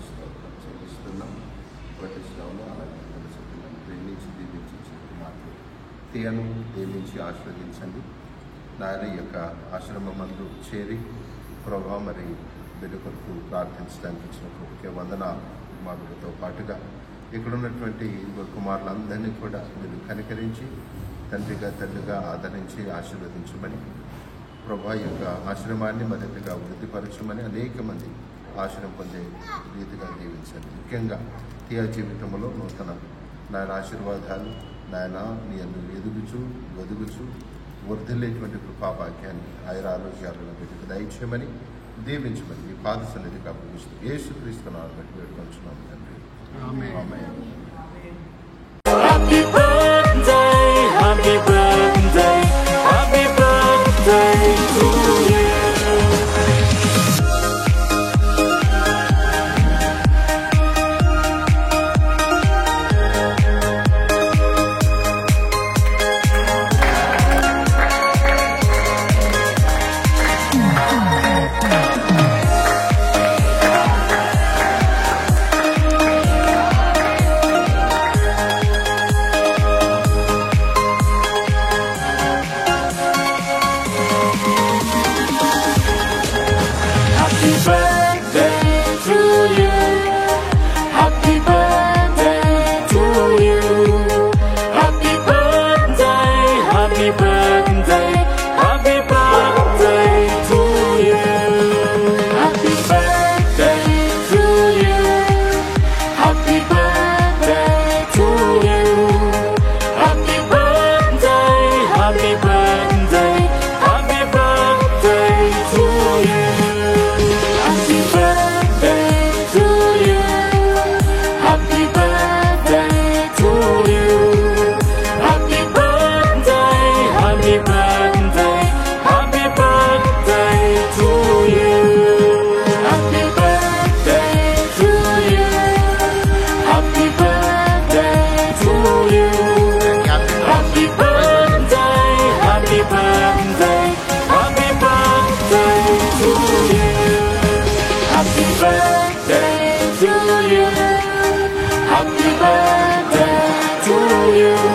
స్తోత్రం చెల్లిస్తున్నాం. పట్టిస్తున్నాము. అలాగే పిల్లలను ప్రేమించి దీవించి మాకు తీయను దీవించి ఆశీర్వదించండి. నాయన ఈ యొక్క ఆశ్రమమందు చేరి ప్రభావ మరి బిడ్డ కొరకు ప్రార్థించడానికి ఇచ్చిన కృపకే వందనాలు. మా బిడ్డతో పాటుగా ఇక్కడ ఉన్నటువంటి కుమారులందరినీ కూడా మీరు కనికరించి తండ్రిగా తల్లిగా ఆదరించి ఆశీర్వదించమని, ప్రభా యొక్క ఆశ్రమాన్ని మరింతగా వృద్ధిపరచమని, అనేక మంది ఆశ్రమం పొందే రీతిగా దీవించండి. ముఖ్యంగా తీయ జీవితంలో నూతన నాయన ఆశీర్వాదాలు నాయన నీ ఎదుగుచు వదుగుచు వర్ధిల్లేటువంటి కృపాభాగ్యాన్ని ఆయురారోగ్యాలను బిడ్డకు దయచేయమని దీవించమని మీ పాద సన్నిధికి అప్పగిస్తూ యేసుక్రీస్తు నామమున బట్టి వేడుకొంచున్నాము తండ్రి. ఆమేన్. Happy birthday, happy birthday, happy birthday to you. Happy birthday to you. Happy birthday to you. Happy birthday, happy birthday, happy birthday to you. Happy birthday to you. Happy birthday to you. Happy birthday, happy birthday, happy birthday to you. Happy birthday to you. Happy birthday to you. Happy birthday, happy birthday, happy birthday to you. Happy birthday to you. Happy birthday to you. Happy birthday, happy birthday, happy birthday to you. Happy birthday to you. Happy birthday to you.